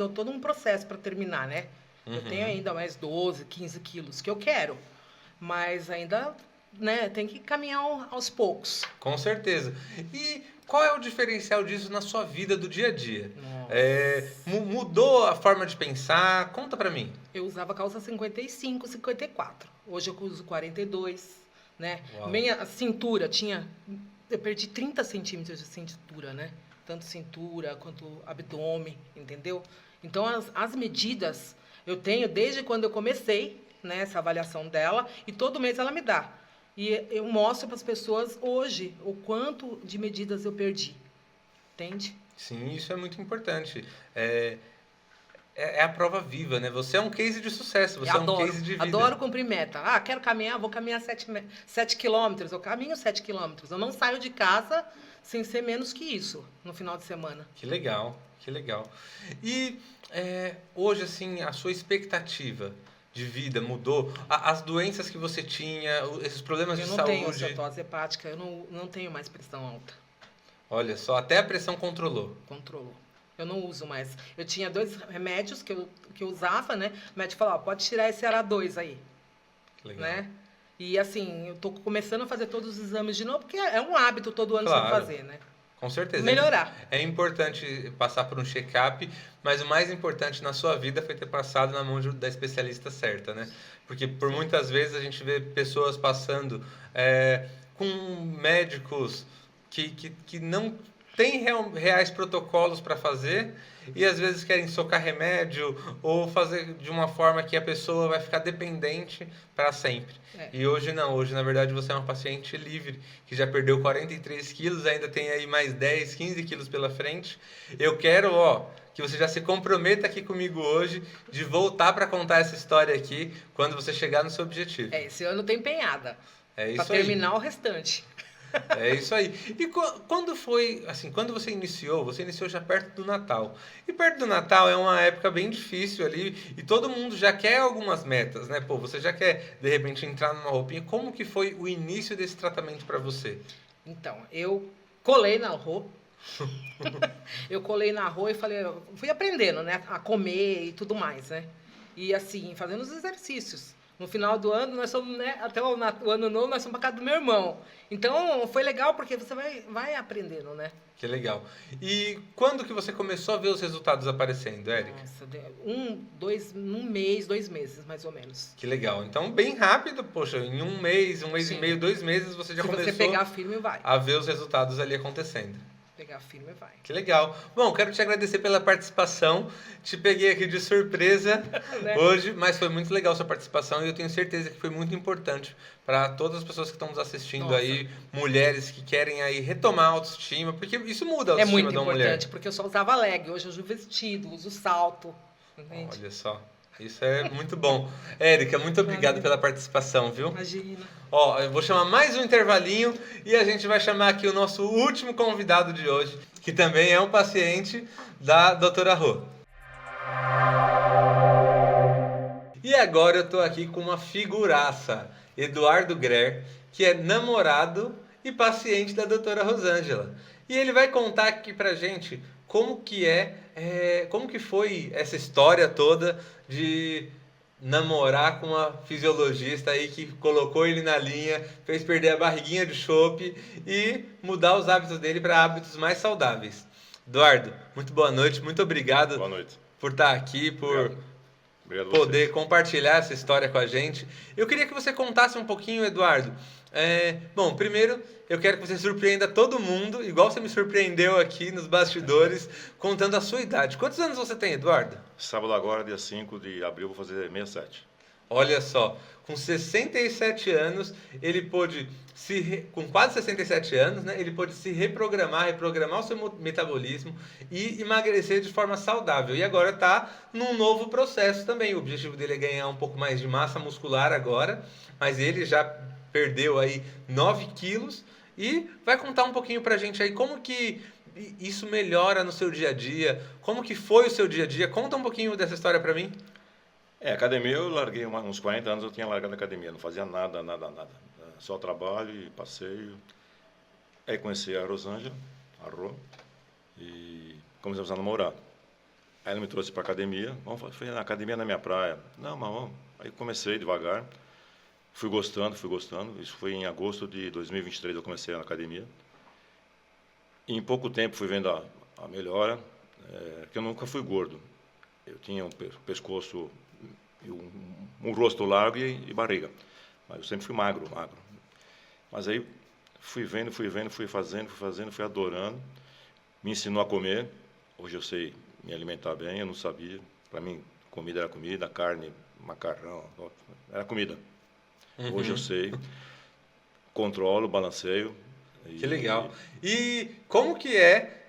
todo um processo para terminar, né? Eu tenho ainda mais 12, 15 quilos que eu quero. Mas ainda né, tem que caminhar aos poucos. Com certeza. E qual é o diferencial disso na sua vida do dia a dia? Nossa. Mudou a forma de pensar? Conta pra mim. Eu usava calça 55, 54. Hoje eu uso 42, né? Uau. Minha cintura eu perdi 30 centímetros de cintura, né? Tanto cintura quanto abdômen, entendeu? Então, as medidas eu tenho desde quando eu comecei, né, essa avaliação dela, e todo mês ela me dá. E eu mostro para as pessoas hoje o quanto de medidas eu perdi. Entende? Sim, isso é muito importante. É a prova viva, né? Você é um case de sucesso, você é um case de vida. Adoro cumprir meta. Ah, quero caminhar, vou caminhar 7 quilômetros. Eu caminho 7 quilômetros. Eu não saio de casa sem ser menos que isso no final de semana. Que legal, que legal. E hoje, assim, a sua expectativa de vida mudou? As doenças que você tinha, esses problemas de Eu não saúde... tenho osteoporose hepática, eu não tenho mais pressão alta. Olha só, até a pressão controlou. Controlou. Eu não uso mais. Eu tinha 2 remédios que eu usava, né? O médico falou, ó, pode tirar esse ARA2 aí. Que legal. Né? E assim, eu tô começando a fazer todos os exames de novo, porque é um hábito todo ano Claro. você fazer, né? Com certeza. Melhorar. É importante passar por um check-up, mas o mais importante na sua vida foi ter passado na mão da especialista certa, né? Porque por muitas vezes a gente vê pessoas passando com médicos que não têm reais protocolos para fazer e às vezes querem socar remédio ou fazer de uma forma que a pessoa vai ficar dependente para sempre. E hoje não, hoje na verdade você é uma paciente livre, que já perdeu 43 quilos, ainda tem aí mais 10, 15 quilos pela frente. Eu quero, que você já se comprometa aqui comigo hoje de voltar para contar essa história aqui quando você chegar no seu objetivo. Esse ano tem empenhada. É isso Pra terminar o restante. É isso aí. E quando foi, assim, quando você iniciou já perto do Natal. E perto do Natal é uma época bem difícil ali e todo mundo já quer algumas metas, né? Pô, você já quer, de repente, entrar numa roupinha. Como que foi o início desse tratamento para você? Então, eu colei na rua. Eu colei na rua e falei, fui aprendendo, né? A comer e tudo mais, né? E assim, fazendo os exercícios. No final do ano, nós somos, né? Até o ano novo, nós somos para casa do meu irmão. Então, foi legal porque você vai aprendendo, né? Que legal. E quando que você começou a ver os resultados aparecendo, Érica? Nossa, um mês, 2 meses, mais ou menos. Que legal. Então, bem rápido, poxa, em um mês Sim. e meio, 2 meses, você já Se começou você pegar firme, vai. a ver os resultados ali acontecendo. Pegar firme, vai. Que legal. Bom, quero te agradecer pela participação. Te peguei aqui de surpresa Né? hoje, mas foi muito legal sua participação e eu tenho certeza que foi muito importante para todas as pessoas que estão nos assistindo. Nossa. Aí, mulheres que querem aí retomar a autoestima, porque isso muda a É autoestima muito da mulher. importante, porque eu só usava leg, hoje eu uso vestido, uso salto. Entende? Olha só, isso é muito bom. Érica, muito obrigado pela participação, viu? Imagina. Eu vou chamar mais um intervalinho e a gente vai chamar aqui o nosso último convidado de hoje, que também é um paciente da doutora Rô. E agora eu tô aqui com uma figuraça, Eduardo Grer, que é namorado e paciente da doutora Rosângela. E ele vai contar aqui pra gente como que foi essa história toda de namorar com uma fisiologista aí que colocou ele na linha, fez perder a barriguinha de chope e mudar os hábitos dele para hábitos mais saudáveis. Eduardo, muito boa noite, muito obrigado Boa noite. por estar aqui, por Obrigado a poder vocês. compartilhar essa história com a gente. Eu queria que você contasse um pouquinho, Eduardo. Bom, primeiro eu quero que você surpreenda todo mundo, igual você me surpreendeu aqui nos bastidores, contando a sua idade. Quantos anos você tem, Eduardo? Sábado agora, dia 5 de abril, vou fazer 67. Olha só, com 67 anos, ele pôde com quase 67 anos, né, ele pôde se reprogramar o seu metabolismo e emagrecer de forma saudável. E agora está num novo processo também. O objetivo dele é ganhar um pouco mais de massa muscular agora, mas ele já perdeu aí 9 quilos e vai contar um pouquinho pra gente aí como que isso melhora no seu dia a dia, como que foi o seu dia a dia. Conta um pouquinho dessa história pra mim. Academia eu larguei uns 40 anos, eu tinha largado a academia, não fazia nada. Só trabalho e passeio. Aí conheci a Rosângela, a Rô, e começamos a namorar. Aí ela me trouxe para academia, vamos fazer na academia na minha praia. Não, mas vamos. Aí comecei devagar. Fui gostando. Isso foi em agosto de 2023, eu comecei na academia. E em pouco tempo fui vendo a melhora, porque eu nunca fui gordo. Eu tinha um pescoço, e um rosto largo e barriga. Mas eu sempre fui magro. Mas aí fui vendo, fui fazendo, fui adorando. Me ensinou a comer. Hoje eu sei me alimentar bem, eu não sabia. Para mim, comida era comida, carne, macarrão, era comida. Hoje eu sei. Controlo, balanceio. Que legal. E como que é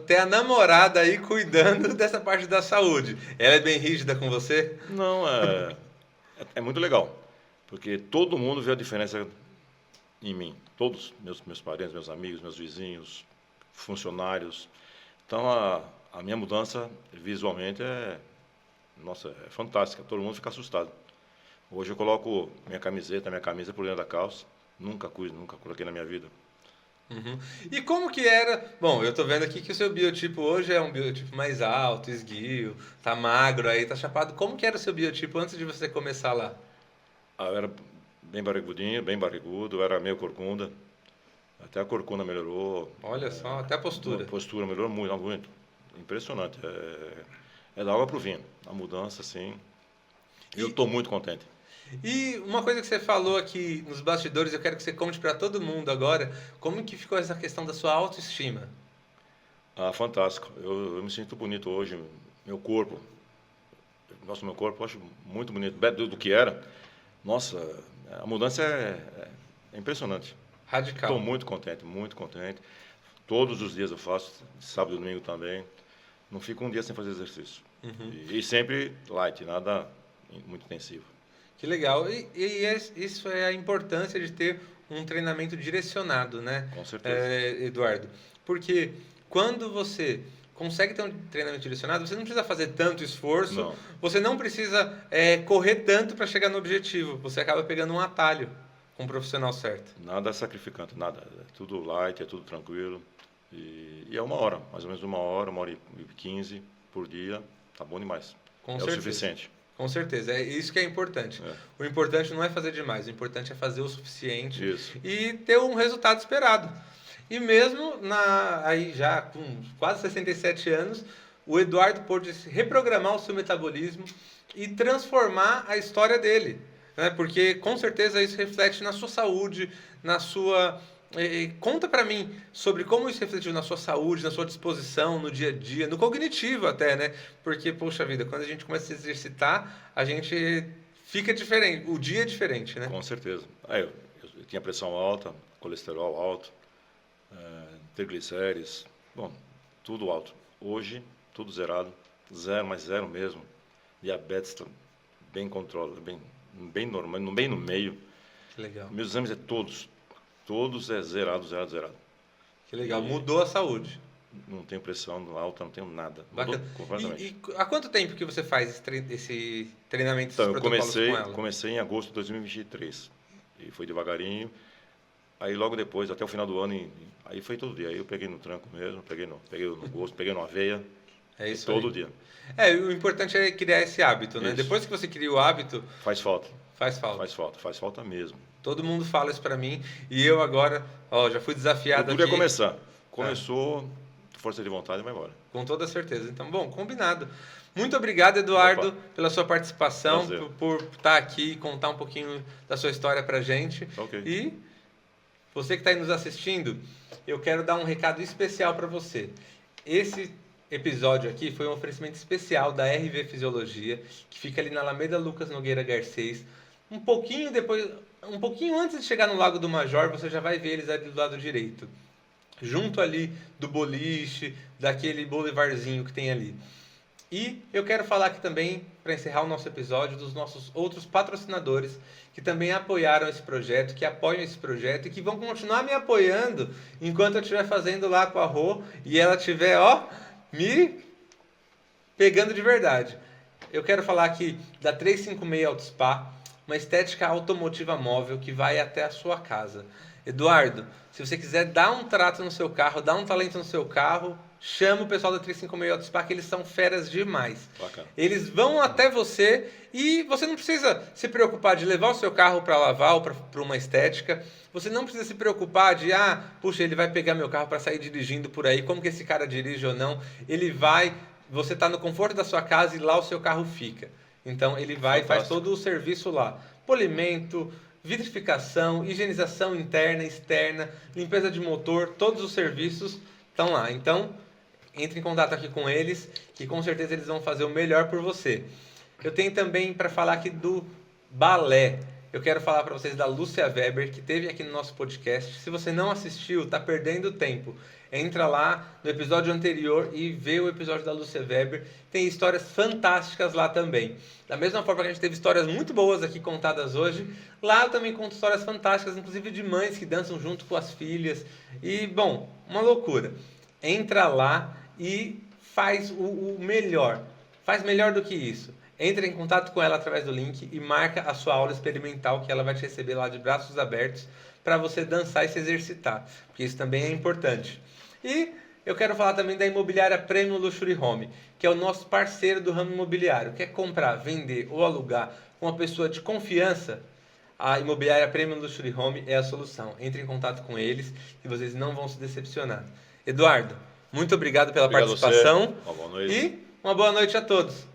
ter a namorada aí cuidando dessa parte da saúde? Ela é bem rígida com você? Não, é muito legal. Porque todo mundo vê a diferença em mim. Todos, meus parentes, meus amigos, meus vizinhos, funcionários. Então, a minha mudança visualmente é fantástica. Todo mundo fica assustado. Hoje eu coloco minha camisa por dentro da calça. Nunca coloquei na minha vida. Uhum. E como que era? Bom, eu tô vendo aqui que o seu biotipo hoje é um biotipo mais alto, esguio, tá magro aí, tá chapado. Como que era o seu biotipo antes de você começar lá? Eu era bem barrigudinho, bem barrigudo, eu era meio corcunda. Até a corcunda melhorou. Olha só, até a postura. A postura melhorou muito. Impressionante. É da água pro vinho. A mudança, assim. Eu estou muito contente. E uma coisa que você falou aqui nos bastidores, eu quero que você conte para todo mundo agora, como que ficou essa questão da sua autoestima? Fantástico. Eu me sinto bonito hoje. Meu corpo. Nossa, meu corpo eu acho muito bonito. Do que era. Nossa, a mudança é impressionante. Radical. Estou muito contente, muito contente. Todos os dias eu faço, sábado e domingo também. Não fico um dia sem fazer exercício. E sempre light, nada muito intensivo. Que legal. Isso é a importância de ter um treinamento direcionado, né? Com certeza. Eduardo. Porque quando você consegue ter um treinamento direcionado, você não precisa fazer tanto esforço, Não. você não precisa correr tanto para chegar no objetivo. Você acaba pegando um atalho com o profissional certo. Nada sacrificante, nada. É tudo light, é tudo tranquilo. E é 1 hora, mais ou menos 1 hora, 1h15 por dia. Tá bom demais. Com é certeza. o suficiente. Com certeza, é isso que é importante. O importante não é fazer demais, o importante é fazer o suficiente e ter um resultado esperado. E mesmo aí já com quase 67 anos, o Eduardo pôde reprogramar o seu metabolismo e transformar a história dele. Né? Porque com certeza isso reflete na sua saúde, na sua... Conta pra mim sobre como isso refletiu na sua saúde, na sua disposição, no dia a dia, no cognitivo até, né? Porque, poxa vida, quando a gente começa a se exercitar, a gente fica diferente, o dia é diferente, né? Com certeza. Eu tinha pressão alta, colesterol alto, triglicérides, bom, tudo alto. Hoje, tudo zerado, zero, mas zero mesmo. Diabetes bem controlado, bem normal, bem no meio. Que legal. Meus exames todos zerado. Que legal, mudou a saúde. Não tenho pressão alta, não tenho nada. Bacana. Mudou completamente. E há quanto tempo que você faz esse treinamento, esses Então, eu protocolos com ela? comecei em agosto de 2023. E foi devagarinho. Aí logo depois, até o final do ano, aí foi todo dia. Aí eu peguei no tranco mesmo, peguei no gosto, peguei na aveia. É isso todo aí. dia. O importante é criar esse hábito, né? Isso. Depois que você cria o hábito, Faz falta. faz falta Mesmo. Todo mundo fala isso pra mim e eu agora, já fui desafiado Tudo aqui. ia começar. Começou, força de vontade, vai embora. Com toda certeza. Então, bom, combinado. Muito obrigado, Eduardo, pela sua participação, por estar aqui e contar um pouquinho da sua história pra gente. Ok. E você que está aí nos assistindo, eu quero dar um recado especial para você. Esse episódio aqui foi um oferecimento especial da RV Fisiologia, que fica ali na Alameda Lucas Nogueira Garcês. Um pouquinho antes de chegar no Lago do Major, você já vai ver eles ali do lado direito. Junto ali do boliche, daquele boulevardzinho que tem ali. E eu quero falar aqui também, para encerrar o nosso episódio, dos nossos outros patrocinadores que também apoiaram esse projeto, que apoiam esse projeto e que vão continuar me apoiando enquanto eu estiver fazendo lá com a Rô e ela estiver, me pegando de verdade. Eu quero falar aqui da 356 Auto Spa, uma estética automotiva móvel que vai até a sua casa. Eduardo, se você quiser dar um trato no seu carro, dar um talento no seu carro, chama o pessoal da 356 Auto Spa, que eles são feras demais. Bacana. Eles vão até você e você não precisa se preocupar de levar o seu carro para lavar ou para uma estética. Você não precisa se preocupar de, puxa, ele vai pegar meu carro para sair dirigindo por aí, como que esse cara dirige ou não. Ele vai, você está no conforto da sua casa e lá o seu carro fica. Então ele vai e faz todo o serviço lá. Polimento, vitrificação, higienização interna, externa, limpeza de motor, todos os serviços estão lá. Então, entre em contato aqui com eles, que com certeza eles vão fazer o melhor por você. Eu tenho também para falar aqui do balé. Eu quero falar para vocês da Lúcia Weber, que esteve aqui no nosso podcast. Se você não assistiu, está perdendo tempo. Entra lá no episódio anterior e vê o episódio da Lúcia Weber. Tem histórias fantásticas lá também. Da mesma forma que a gente teve histórias muito boas aqui contadas hoje, lá eu também conto histórias fantásticas, inclusive de mães que dançam junto com as filhas. E, bom, uma loucura. Entra lá e faz o melhor. Faz melhor do que isso. Entre em contato com ela através do link e marca a sua aula experimental, que ela vai te receber lá de braços abertos para você dançar e se exercitar, porque isso também é importante. E eu quero falar também da Imobiliária Premium Luxury Home, que é o nosso parceiro do ramo imobiliário. Quer comprar, vender ou alugar com uma pessoa de confiança? A Imobiliária Premium Luxury Home é a solução. Entre em contato com eles e vocês não vão se decepcionar. Eduardo, muito obrigado pela participação. Uma boa noite. E uma boa noite a todos.